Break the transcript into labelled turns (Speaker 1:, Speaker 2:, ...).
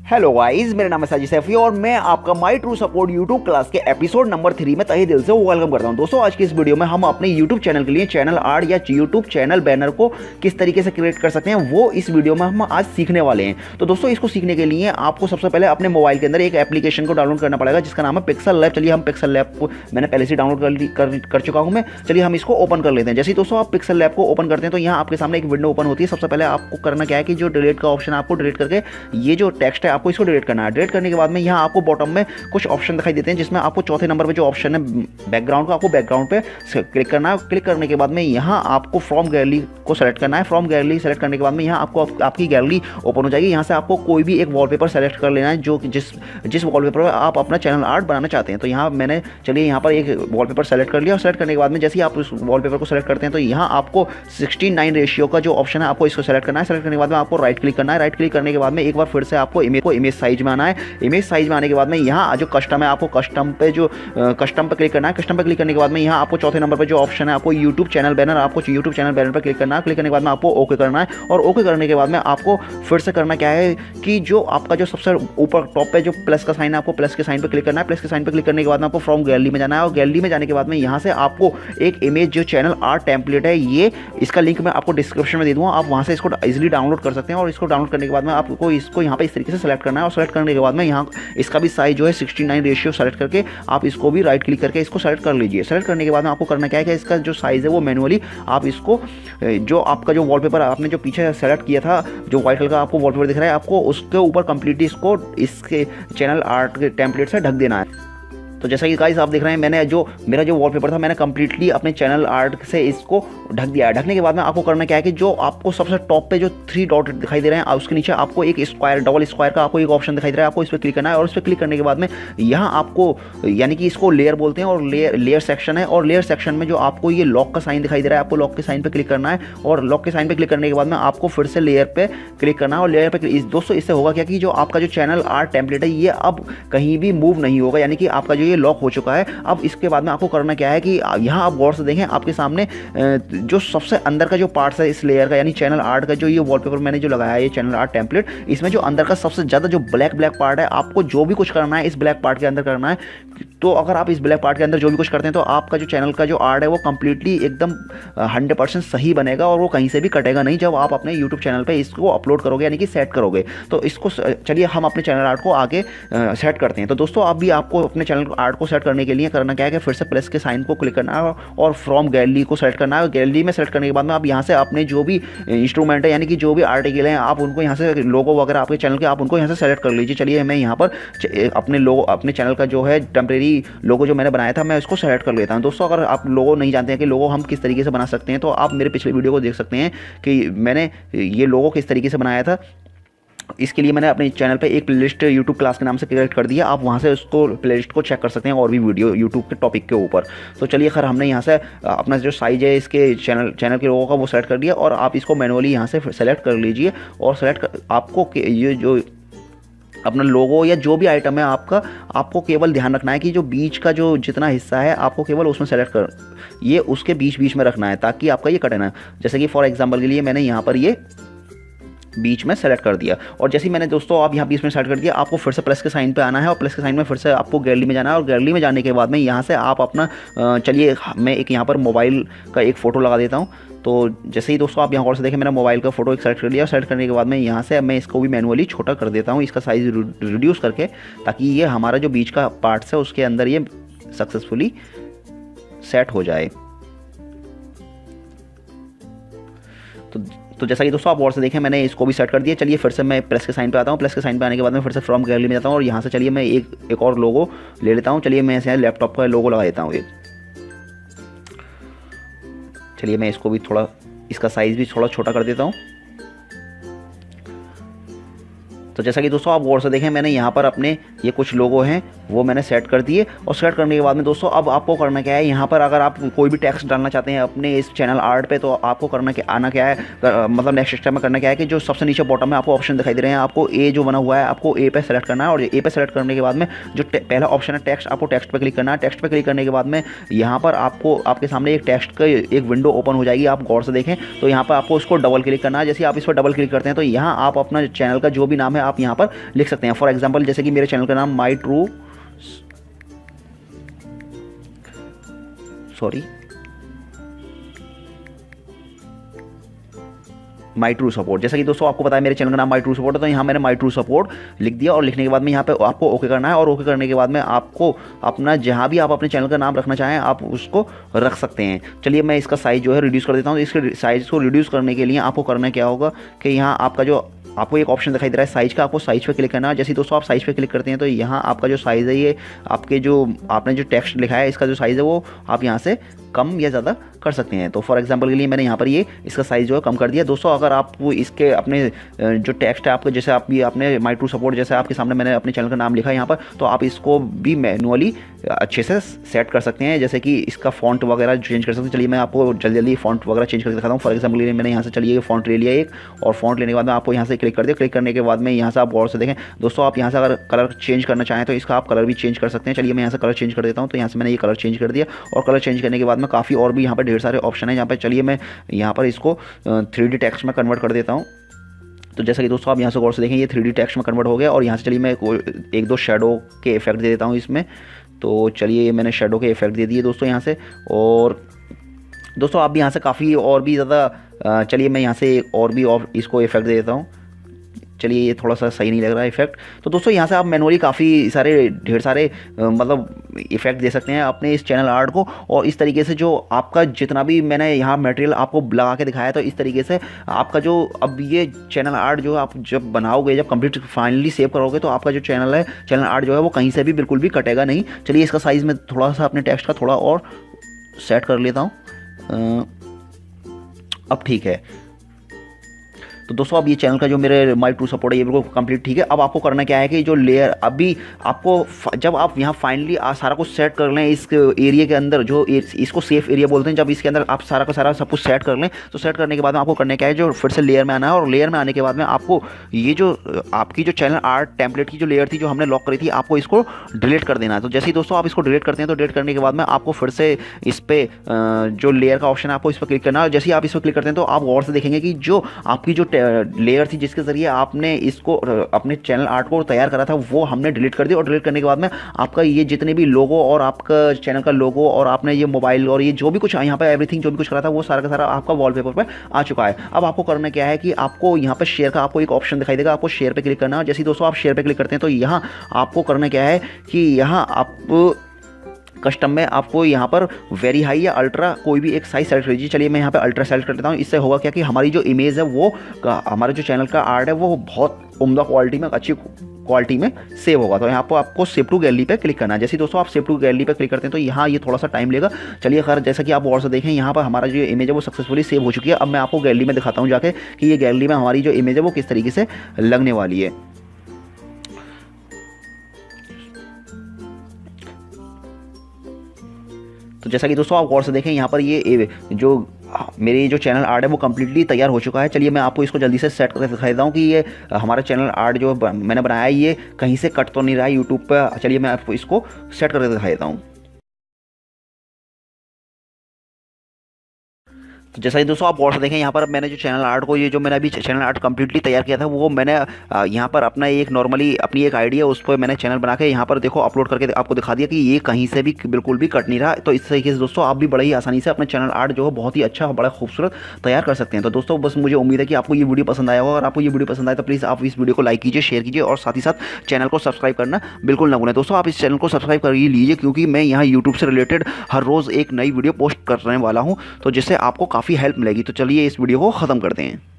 Speaker 1: Hello guys, मेरा नाम है साजिद सैफी और मैं आपका my true support YouTube class के एपिसोड नंबर 3 में तहे दिल से वेलकम करता हूं। दोस्तों, आज की इस वीडियो में हम अपने यूट्यूब चैनल के लिए चैनल आर्ट या यूट्यूब चैनल बैनर को किस तरीके से क्रिएट कर सकते हैं वो इस वीडियो में हम आज सीखने वाले हैं। तो दोस्तों, इसको सीखने के लिए आपको सबसे पहले अपने मोबाइल के अंदर एक एप्लीकेशन को डाउनलोड करना पड़ेगा जिसका नाम है पिक्सल लैब। चलिए, हम पिक्सल लैब को मैंने पहले से डाउनलोड कर चुका हूँ मैं। चलिए हम इसको ओपन कर लेते हैं। जैसे ही दोस्तों आप पिक्सल लैब को ओपन करते हैं तो यहाँ आपके सामने एक विंडो ओपन होती है। सबसे पहले आपको करना क्या है कि जो डिलीट का ऑप्शन है आपको डिलीट करके ये जो टेक्स्ट है आपको इसको डिलीट करना है। डिलीट करने के बाद में यहाँ आपको बॉटम में कुछ ऑप्शन दिखाई देते हैं जिसमें आपको चौथे नंबर पे जो ऑप्शन है बैकग्राउंड का, आपको बैकग्राउंड पे क्लिक करना है। क्लिक करने के बाद में यहाँ आपको फ्रॉम गैलरी को सेलेक्ट करना है। फ्रॉम गैलरी सेलेक्ट करने के बाद में यहाँ आपको आपकी गैलरी ओपन हो जाएगी। यहाँ से आपको कोई भी एक वॉलपेपर सेलेक्ट कर लेना है जो जिस वॉलपेपर पर आप अपना चैनल आर्ट बनाना चाहते हैं। तो यहाँ मैंने चलिए यहाँ पर एक वॉलपेपर सेलेक्ट कर लिया। सेलेक्ट करने के बाद में जैसे ही आप उस वॉलपेपर को सेलेक्ट करते हैं तो यहाँ आपको 16:9 रेशियो का जो ऑप्शन है आपको इसको सेलेक्ट करना है। सेलेक्ट करने के बाद में आपको राइट क्लिक करना है। राइट क्लिक करने के बाद में एक बार फिर से आपको इमेज साइज में आना है। इमेज साइज में आने के बाद में यहाँ जो कस्टम है आपको कस्टम पे क्लिक करना है। कस्टम पे क्लिक करने के बाद में यहाँ आपको चौथे नंबर पे जो ऑप्शन है आपको यूट्यूब चैनल बैनर, आपको यूट्यूब चैनल बैनर पर क्लिक करना है। क्लिक करने के बाद में आपको ओके करना है। और ओके करने के बाद में आपको फिर से करना क्या है कि जो आपका जो सबसे ऊपर टॉप पे जो प्लस का साइन है आपको प्लस के साइन पर क्लिक करना है। प्लस के साइन पर क्लिक करने के बाद में आपको फ्रॉम गैलरी में जाना है। और गैलरी में जाने के बाद में यहाँ से आपको एक इमेज जो चैनल आर्ट टेम्पलेट है ये इसका लिंक मैं आपको डिस्क्रिप्शन में दे दूँगा। आप वहाँ से इसको इजीली डाउनलोड कर सकते हैं। और इसको डाउनलोड करने के बाद में आपको इसको यहाँ पे इस तरीके से सेलेक्ट करना है। और सेलेक्ट करने के बाद में यहाँ इसका भी साइज जो है 16:9 रेशियो सेलेक्ट करके आप इसको भी राइट क्लिक करके इसको सेलेक्ट कर लीजिए। सेलेक्ट करने के बाद में आपको करना क्या है कि इसका जो साइज़ है वो मैनुअली आप इसको जो आपका जो वॉलपेपर आपने जो पीछे सेलेक्ट किया था जो व्हाइट कलर का आपको वॉलपेपर दिख रहा है आपको उसके ऊपर कंप्लीटली इसको इसके चैनल आर्ट के टेम्पलेट से ढक देना है। तो जैसा कि गाइस आप देख रहे हैं मैंने जो मेरा जो वॉलपेपर था मैंने कंप्लीटली अपने चैनल आर्ट से इसको ढक दिया है। ढकने के बाद में आपको करना क्या है कि जो आपको सबसे टॉप पे जो 3 डॉट दिखाई दे रहे हैं उसके नीचे आपको एक स्क्वायर डबल स्क्वायर का आपको एक ऑप्शन दिखाई दे रहा है। आपको इस पर क्लिक करना है। और इस पर क्लिक करने के बाद में यहाँ आपको यानी कि इसको लेयर बोलते हैं और लेयर सेक्शन है। और लेयर सेक्शन में जो आपको ये लॉक का साइन दिखाई दे रहा है आपको लॉक के साइन पर क्लिक करना है। और लॉक के साइन पर क्लिक करने के बाद में आपको फिर से लेयर पर क्लिक करना है। और लेयर पर दोस्तों इससे होगा क्या कि जो आपका जो चैनल आर्ट टेम्पलेट है ये अब कहीं भी मूव नहीं होगा, यानी कि आपका जो ये लॉक हो चुका है। अब इसके बाद में आपको करना क्या है कि यहाँ आप गौर से देखें आपके सामने जो सबसे अंदर का जो पार्ट है इस लेयर का यानी चैनल आर्ट का जो ये वॉलपेपर मैंने जो लगाया है ये चैनल आर्ट टेम्पलेट, इसमें जो अंदर का सबसे ज़्यादा जो ब्लैक पार्ट है आपको जो भी कुछ करना है इस ब्लैक पार्ट के अंदर करना है। तो अगर आप इस ब्लैक पार्ट के अंदर जो भी कुछ करते हैं तो आपका जो चैनल का जो आर्ट है वो कंप्लीटली एकदम 100% सही बनेगा और वो कहीं से भी कटेगा नहीं जब आप अपने यूट्यूब चैनल पे इसको अपलोड करोगे यानी कि सेट करोगे। तो इसको चलिए हम अपने चैनल आर्ट को आगे सेट करते हैं। तो दोस्तों अब भी आपको अपने चैनल आर्ट को सेट करने के लिए करना क्या है कि फिर से प्लस के साइन को क्लिक करना है और फ्रॉम गैलरी को सेलेक्ट करना है। गैलरी में सेलेक्ट करने के बाद में आप यहाँ से अपने जो भी इंस्ट्रूमेंट है यानी कि जो भी आर्टिकल हैं आप उनको यहाँ से लोगो वगैरह आपके चैनल के आप उनको यहाँ से सेलेक्ट कर लीजिए। चलिए मैं यहाँ पर अपने चैनल का जो है टेम्परेरी लोगो जो मैंने बनाया था मैं इसको सेलेक्ट कर लेता हूँ। दोस्तों अगर आप लोगो नहीं जानते हैं कि लोगो हम किस तरीके से बना सकते हैं तो आप मेरे पिछले वीडियो को देख सकते हैं कि मैंने ये लोगो किस तरीके से बनाया था। इसके लिए मैंने अपने चैनल पे एक प्लेलिस्ट यूट्यूब क्लास के नाम से क्रिएट कर दिया। आप वहाँ से उसको प्लेलिस्ट को चेक कर सकते हैं और भी वीडियो यूट्यूब के टॉपिक के ऊपर। तो चलिए खैर हमने यहाँ से अपना जो साइज है इसके चैनल के लोगों का वो सेलेक्ट कर दिया और आप इसको मैनुअली यहाँ से सेलेक्ट कर लीजिए। और आपको ये जो अपना लोगो या जो भी आइटम है आपको केवल ध्यान रखना है कि जो बीच का जो जितना हिस्सा है आपको केवल उसमें सेलेक्ट कर ये उसके बीच में रखना है ताकि आपका ये कटे ना। जैसे कि फॉर एग्जांपल के लिए मैंने यहाँ पर ये बीच में सेलेक्ट कर दिया। और जैसे ही मैंने दोस्तों आप यहाँ बीच में सेलेक्ट कर दिया आपको फिर से प्लस के साइन पे आना है और प्लस के साइन में फिर से आपको गैलरी में जाना है। और गैलरी में जाने के बाद में यहाँ से आप अपना चलिए मैं एक यहाँ पर मोबाइल का एक फ़ोटो लगा देता हूँ। तो जैसे ही दोस्तों आप यहाँ और से देखें मैंने मोबाइल का फोटो एक सेलेक्ट कर लिया। सेलेक्ट करने के बाद में यहाँ से मैं इसको भी मैनुअली छोटा कर देता हूँ इसका साइज़ रिड्यूस करके ताकि ये हमारा जो बीच का पार्ट्स है उसके अंदर ये सक्सेसफुली सेट हो जाए। तो जैसा कि दोस्तों आप और से देखें मैंने इसको भी सेट कर दिया। चलिए फिर से मैं प्लस के साइन पे आता हूँ। प्लस के साइन पे आने के बाद में फिर से फ्रॉम गैलरी में जाता हूँ और यहाँ से चलिए मैं एक और लोगो ले लेता हूँ। चलिए मैं ऐसे लैपटॉप का लोगो लगा देता हूँ एक। चलिए मैं इसको भी थोड़ा इसका साइज़ भी थोड़ा छोटा कर देता हूँ। तो जैसा कि दोस्तों आप गौर से देखें, मैंने यहाँ पर अपने ये कुछ लोगो हैं वो मैंने सेट कर दिए। और सेट करने के बाद में दोस्तों अब आपको करना क्या है, यहाँ पर अगर आप कोई भी टेक्स्ट डालना चाहते हैं अपने इस चैनल आर्ट पे, तो आपको करना क्या आना क्या है, मतलब नेक्स्ट स्टेप में करना क्या है कि जो सबसे नीचे बॉटम में आपको ऑप्शन दिखाई दे रहे हैं, आपको ए जो बना हुआ है आपको ए पे सेलेक्ट करना है। और ए पे सेलेक्ट करने के बाद में जो पहला ऑप्शन है टेक्स्ट, आपको टेक्स्ट पे क्लिक करना है। टेक्स्ट पे क्लिक करने के बाद में यहाँ पर आपको आपके सामने एक टेक्स्ट का एक विंडो ओपन हो जाएगी। आप गौर से देखें तो यहाँ पर आपको उसको डबल क्लिक करना है। जैसे आप इस पर डबल क्लिक करते हैं तो यहाँ आप अपना चैनल का जो भी नाम है आप यहाँ पर लिख सकते हैं। फॉर एग्जांपल जैसे कि मेरे चैनल का नाम माई ट्रू सपोर्ट, जैसा कि दोस्तों आपको पता है मेरे चैनल का नाम माई ट्रू सपोर्ट है, तो यहाँ मैंने माई ट्रू सपोर्ट लिख दिया। और लिखने के बाद में यहाँ पे आपको ओके करना है। और ओके करने के बाद में आपको अपना जहाँ भी आप अपने चैनल का नाम रखना चाहें आप उसको रख सकते हैं। चलिए मैं इसका साइज़ जो है रिड्यूस कर देता हूँ। इसके साइज़ को रिड्यूस करने के लिए आपको करना क्या होगा कि यहाँ आपका जो आपको एक ऑप्शन दिखाई दे रहा है साइज़ का, आपको साइज़ पे क्लिक करना है। जैसे दोस्तों आप साइज़ पे क्लिक करते हैं तो यहाँ आपका जो साइज़ है, ये आपके जो आपने जो टेक्स्ट लिखा है इसका जो साइज़ है वो आप यहाँ से कम या ज़्यादा कर सकते हैं। तो फॉर एग्जांपल के लिए मैंने यहाँ पर ये इसका साइज़ जो है कम कर दिया। दोस्तों अगर आप इसके अपने जो टेक्स्ट है आपके, जैसे आप ये आपने माई ट्रू सपोर्ट जैसे आपके सामने मैंने अपने चैनल का नाम लिखा है यहाँ पर, तो आप इसको भी मैनुअली अच्छे से सेट कर सकते हैं। जैसे कि इसका फॉन्ट वगैरह चेंज कर सकते हैं। चलिए मैं आपको जल्दी जल्दी फॉन्ट वगैरह चेंज करके दिखाता हूँ। फॉर एग्जाम्पल के लिए मैंने यहाँ से चलिए फॉन्ट ले लिया एक, और फॉन्ट लेने के बाद में आपको यहाँ से क्लिक कर दिया। क्लिक करने के बाद में यहाँ से आप गौर से देखें दोस्तों, आप यहाँ से अगर कलर चेंज करना चाहें तो इसका आप कलर भी चेंज कर सकते हैं। चलिए मैं यहाँ से कलर चेंज कर देता हूँ। तो यहाँ से मैंने ये कलर चेंज कर दिया। और कलर चेंज करने के बाद में काफ़ी और भी यहाँ पर ढेर सारे ऑप्शन है यहाँ पर। चलिए मैं यहाँ पर इसको 3D टेक्स्ट में कन्वर्ट कर देता हूँ। तो जैसा कि दोस्तों आप यहाँ से गौर से देखें ये 3D टेक्स्ट में कन्वर्ट हो गया। और यहाँ से चलिए मैं एक दो शेडो के इफेक्ट दे देता हूँ इसमें। तो चलिए मैंने शेडो के इफेक्ट दे दिए दोस्तों यहाँ से। और दोस्तों आप भी यहाँ से काफ़ी और भी ज़्यादा, चलिए मैं यहाँ से और भी इसको इफेक्ट दे देता हूँ। चलिए ये थोड़ा सा सही नहीं लग रहा है इफेक्ट। तो दोस्तों यहाँ से आप मैनुअली काफ़ी सारे ढेर सारे मतलब इफेक्ट दे सकते हैं अपने इस चैनल आर्ट को। और इस तरीके से जो आपका जितना भी मैंने यहाँ मटेरियल आपको लगा के दिखाया, तो इस तरीके से आपका जो अब ये चैनल आर्ट जो आप जब बनाओगे, जब कंप्लीट फाइनली सेव करोगे, तो आपका जो चैनल है, चैनल आर्ट जो है वो कहीं से भी बिल्कुल भी कटेगा नहीं। चलिए इसका साइज़ में थोड़ा सा अपने टेक्स्ट का थोड़ा और सेट कर लेता हूँ। अब ठीक है। तो दोस्तों अब ये चैनल का जो मेरे माई ट्रू सपोर्ट है ये बिल्कुल कंप्लीट ठीक है। अब आपको करना क्या है कि जो लेयर अभी आपको जब आप यहाँ फाइनली सारा कुछ सेट कर लें इस एरिया के अंदर, जो इसको सेफ एरिया बोलते हैं, जब इसके अंदर आप सारा का सारा सब कुछ सेट कर लें, तो सेट करने के बाद में आपको करना क्या है, जो फिर से लेयर में आना है। और लेयर में आने के बाद में आपको ये जो आपकी जो चैनल आर्ट टेम्पलेट की जो लेयर थी जो हमने लॉक करी थी, आपको इसको डिलीट कर देना है। तो जैसे ही दोस्तों आप इसको डिलीट करते हैं तो डिलीट करने के बाद में आपको फिर से इस पर जो लेयर का ऑप्शन है आपको इस पर क्लिक करना है। जैसे ही आप इस पर क्लिक करते हैं तो आप गौर से देखेंगे कि जो आपकी जो लेयर थी जिसके ज़रिए आपने इसको अपने चैनल आर्ट को तैयार करा था वो हमने डिलीट कर दिया। और डिलीट करने के बाद में आपका ये जितने भी लोगो और आपका चैनल का लोगो और आपने ये मोबाइल और ये जो भी कुछ यहाँ पे एवरीथिंग जो भी कुछ करा था वो सारा का सारा आपका वॉलपेपर पे आ चुका है। अब आपको करना क्या है कि आपको यहाँ पे शेयर का आपको एक ऑप्शन दिखाई देगा, आपको शेयर पे क्लिक करना है। जैसे ही दोस्तों आप शेयर पे क्लिक करते हैं तो यहाँ आपको करना क्या है कि यहाँ आप कस्टम में आपको यहाँ पर वेरी हाई या अल्ट्रा कोई भी एक साइज सेलेक्ट कीजिए। चलिए मैं यहाँ पे अल्ट्रा सेलेक्ट कर देता हूँ। इससे होगा क्या कि हमारी जो इमेज है वो हमारे जो चैनल का आर्ट है वो बहुत उम्दा क्वालिटी में, अच्छी क्वालिटी में सेव होगा। तो यहाँ पर आपको सेव टू गैलरी पे क्लिक करना है। जैसे दोस्तों आप सेव टू गैलरी पे क्लिक करते हैं तो यहाँ ये थोड़ा सा टाइम लेगा। चलिए खैर, जैसा कि आप और से देखें यहाँ पर हमारा जो इमेज है वो सक्सेसफुली सेव हो चुकी है। अब मैं आपको गैलरी में दिखाता हूँ जाके कि ये गैलरी में हमारी जो इमेज है वो किस तरीके से लगने वाली है। तो जैसा कि दोस्तों आप गौर से देखें यहाँ पर ये जो मेरी जो चैनल आर्ट है वो कम्प्लीटली तैयार हो चुका है। चलिए मैं आपको इसको जल्दी से सेट करके दिखा देता हूँ कि ये हमारा चैनल आर्ट जो मैंने बनाया है ये कहीं से कट तो नहीं रहा है यूट्यूब पर। चलिए मैं आपको इसको सेट करके दिखा देता हूँ। तो जैसा कि दोस्तों आप और से देखें यहाँ पर मैंने जो चैनल आर्ट को, ये जो मैंने अभी चैनल आर्ट कंप्लीटली तैयार किया था वो मैंने यहाँ पर अपना एक नॉर्मली अपनी एक आईडी है उस पर मैंने चैनल बना के यहाँ पर देखो अपलोड करके आपको दिखा दिया कि ये कहीं से भी बिल्कुल भी कट नहीं रहा। तो इस तरीके से दोस्तों आप भी बड़ा ही आसानी से अपने चैनल आर्ट जो है बहुत ही अच्छा बड़ा खूबसूरत तैयार कर सकते हैं। तो दोस्तों बस मुझे उम्मीद है कि आपको ये वीडियो पसंद आया होगा। और आपको ये वीडियो पसंद आए तो प्लीज़ आप इस वीडियो को लाइक कीजिए, शेयर कीजिए और साथ ही साथ चैनल को सब्सक्राइब करना बिल्कुल ना भूलें। दोस्तों आप इस चैनल को सब्सक्राइब कर ही लीजिए क्योंकि मैं यहाँ यूट्यूब से रिलेटेड हर रोज़ एक नई वीडियो पोस्ट करने वाला हूँ, तो जिससे आपको काफ़ी हेल्प मिलेगी। तो चलिए इस वीडियो को ख़त्म करते हैं।